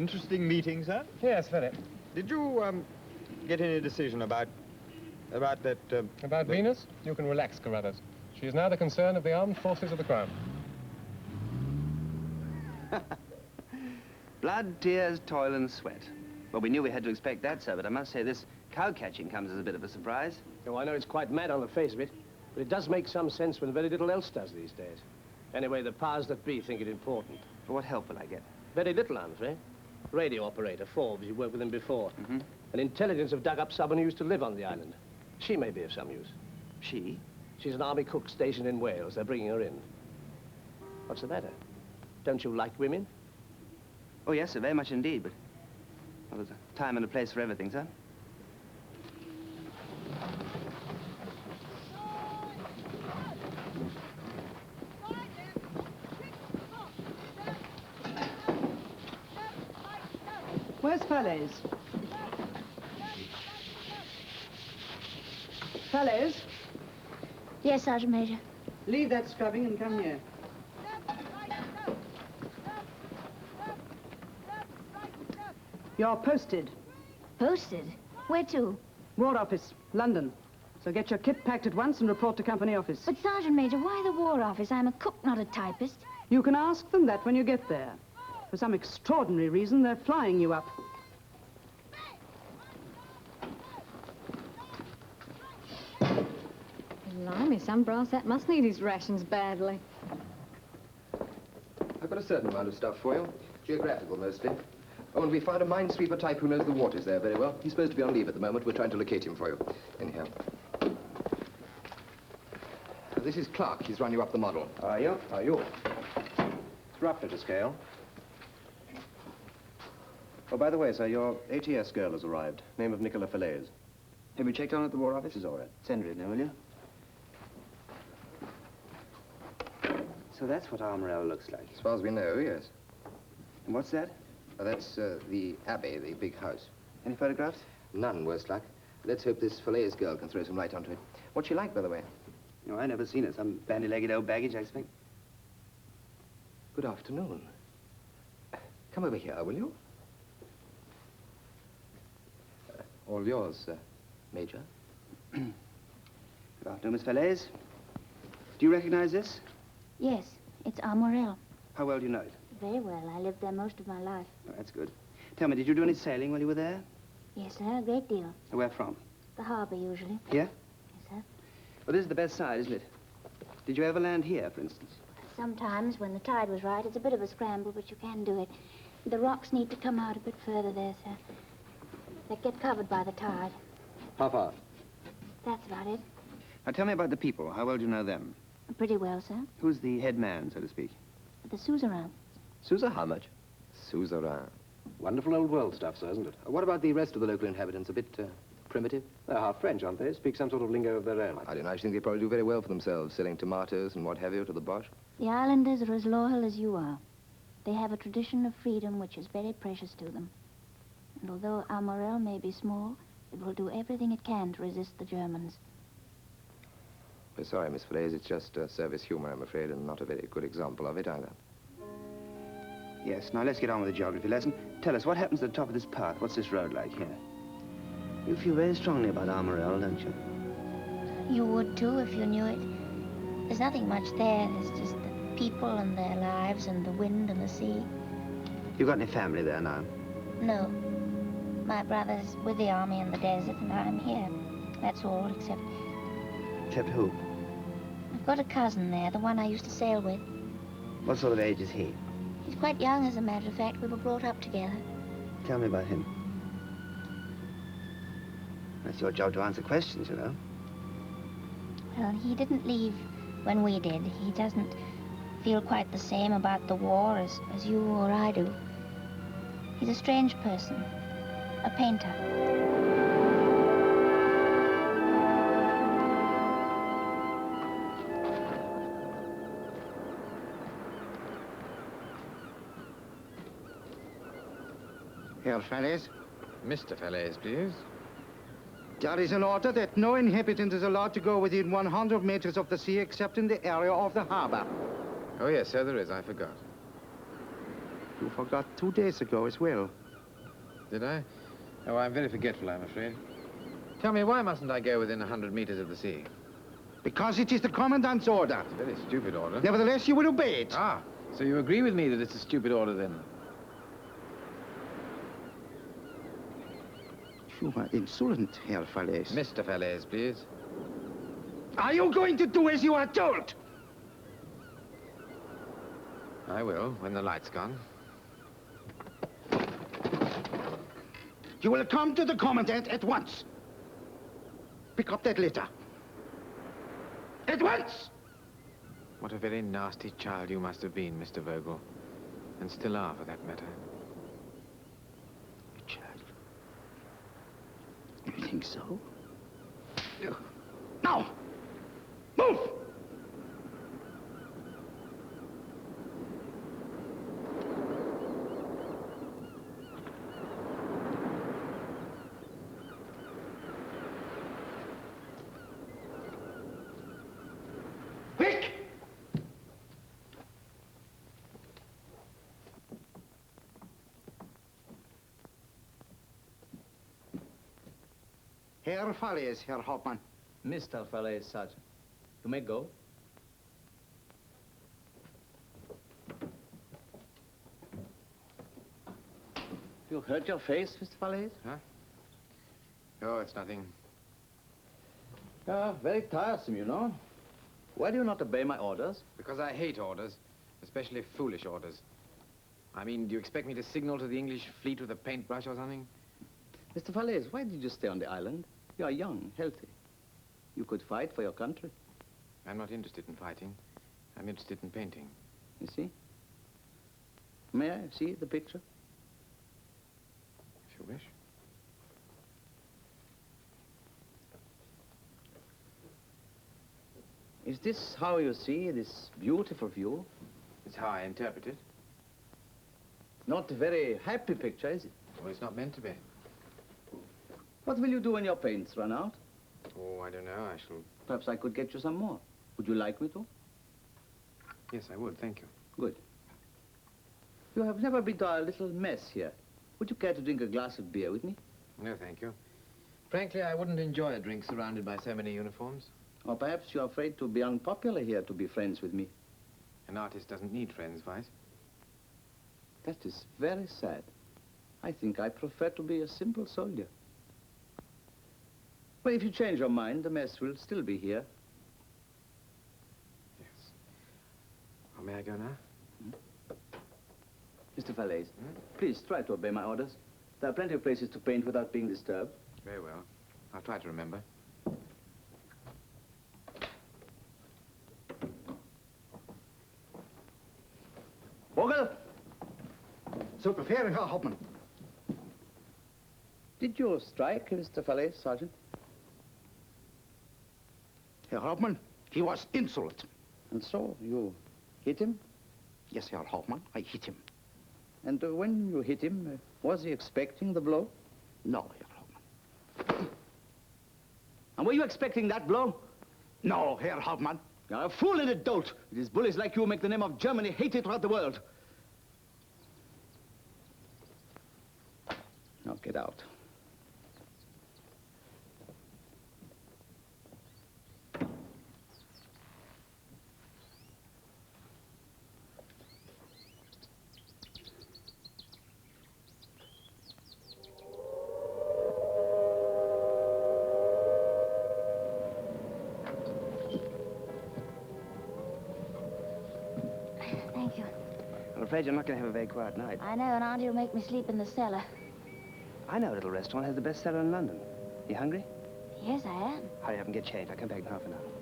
Interesting meeting, sir. Yes, very. Did you, get any decision about that, About Venus? You can relax, Carruthers. She is now the concern of the armed forces of the Crown. Blood, tears, toil, and sweat. Well, we knew we had to expect that, sir, but I must say this cow-catching comes as a bit of a surprise. Oh, I know it's quite mad on the face of it, but it does make some sense when very little else does these days. Anyway, the powers that be think it important. Well, what help will I get? Very little, I'm afraid. Radio operator, Forbes, you worked with him before. Mm-hmm. And intelligence have dug up someone who used to live on the island. She may be of some use. She? She's an army cook stationed in Wales. They're bringing her in. What's the matter? Don't you like women? Oh, yes, sir, very much indeed, but... Well, there's a time and a place for everything, sir. Where's Falaise? Falaise, Yes, Sergeant Major. leave that scrubbing and come here. You're posted. Posted? Where to? War Office, London. So get your kit packed at once and report to company office. But, Sergeant Major, why the War Office? I'm a cook, not a typist. You can ask them that when you get there. For some extraordinary reason, they're flying you up. Blimey, some brass that must need his rations badly. I've got a certain amount of stuff for you. Geographical, mostly. Oh, and we found a minesweeper type who knows the waters there very well. He's supposed to be on leave at the moment. We're trying to locate him for you. Anyhow. This is Clark. He's run you up the model. Are you? It's roughly to scale. Oh, by the way, sir, your ATS girl has arrived. Name of Nicola Falaise. Have you checked on at the War Office? She's all right. Send her in, will you? So that's what Armorel looks like. As far as we know, yes. And what's that? That's the Abbey, the big house. Any photographs? None, worse luck. Let's hope this Falaise girl can throw some light onto it. What's she like, by the way? No, I've never seen her. Some bandy-legged old baggage, I expect. Good afternoon. Come over here, will you? All yours, Major. Good afternoon, Miss Falaise. Do you recognize this? Yes, it's Armorel. How well do you know it? Very well. I lived there most of my life. Oh, that's good. Tell me, did you do any sailing while you were there? Yes, sir, a great deal. Where from? The harbor, usually. Here? Yes, sir. Well, this is the best side, isn't it? Did you ever land here, for instance? Sometimes, when the tide was right, it's a bit of a scramble, but you can do it. The rocks need to come out a bit further there, sir. They get covered by the tide. How far? That's about it. Now, tell me about the people. How well do you know them? Pretty well, sir. Who's the head man, so to speak? The suzerain. Sousa, how much? Suzerain. Wonderful old world stuff, sir, isn't it? What about the rest of the local inhabitants? A bit, primitive? They're half French, aren't they? Speak some sort of lingo of their own. I don't know. I think they probably do very well for themselves, selling tomatoes and what have you to the Boche. The islanders are as loyal as you are. They have a tradition of freedom which is very precious to them. And although Armorel may be small, it will do everything it can to resist the Germans. We're sorry, Miss Falaise. It's just service humor, I'm afraid, and not a very good example of it either. Yes, now let's get on with the geography lesson. Tell us, what happens at the top of this path? What's this road like here? You feel very strongly about Armorel, don't you? You would too if you knew it. There's nothing much there. There's just the people and their lives and the wind and the sea. You got any family there now? No. My brother's with the army in the desert and I'm here. That's all, except... Except who? I've got a cousin there, the one I used to sail with. What sort of age is he? He's quite young, as a matter of fact. We were brought up together. Tell me about him. That's your job to answer questions, you know. Well, he didn't leave when we did. He doesn't feel quite the same about the war as you or I do. He's a strange person. A painter. Herr Falaise? Mr. Falaise, please. There is an order that no inhabitant is allowed to go within 100 meters of the sea except in the area of the harbor. Oh, yes, sir, there is. I forgot. You forgot 2 days ago as well. Did I? Oh, I'm very forgetful, I'm afraid. Tell me, why mustn't I go within 100 meters of the sea? Because it is the commandant's order. It's a very stupid order. Nevertheless, you will obey it. Ah, so you agree with me that it's a stupid order, then? You are insolent, Herr Falaise. Mr. Falaise, please. Are you going to do as you are told? I will, when the light's gone. You will come to the commandant at once. Pick up that letter. At once! What a very nasty child you must have been, Mr. Vogel. And still are, for that matter. A child. You think so? Now! Move! Quick! Herr Falaise, Herr Hauptmann. Mr. Falaise, Sergeant. You may go. You hurt your face, Mr. Falaise? Huh? Oh, it's nothing. Very tiresome, you know. Why do you not obey my orders? Because I hate orders, especially foolish orders. I mean, do you expect me to signal to the English fleet with a paintbrush or something? Mr. Falaise, why did you stay on the island? You are young, healthy. You could fight for your country. I'm not interested in fighting. I'm interested in painting. You see? May I see the picture? If you wish. Is this how you see this beautiful view? It's how I interpret it. Not a very happy picture, is it? Well, it's not meant to be. What will you do when your paints run out? Oh, I don't know. I shall... Perhaps I could get you some more. Would you like me to? Yes, I would. Thank you. Good. You have never been to a little mess here. Would you care to drink a glass of beer with me? No, thank you. Frankly, I wouldn't enjoy a drink surrounded by so many uniforms. Or perhaps you're afraid to be unpopular here to be friends with me. An artist doesn't need friends, Weiss. That is very sad. I think I prefer to be a simple soldier. But if you change your mind, the mess will still be here. Yes. Well, may I go now? Mr. Falaise, please try to obey my orders. There are plenty of places to paint without being disturbed. Very well. I'll try to remember. Vogel! So prepare, Herr Hauptmann. Did you strike Mr. Falaise, Sergeant? Herr Hauptmann, he was insolent. And so, you hit him? Yes, Herr Hauptmann, I hit him. And when you hit him, was he expecting the blow? No, Herr Hauptmann. And were you expecting that blow? No, Herr Hauptmann. You're a fool and a dolt. It is bullies like you who make the name of Germany hated throughout the world. Now get out. Thank you. I'm afraid you're not going to have a very quiet night. I know, and Auntie will make me sleep in the cellar. I know a little restaurant has the best cellar in London. You hungry? Yes, I am. Hurry up and get changed. I'll come back in half an hour.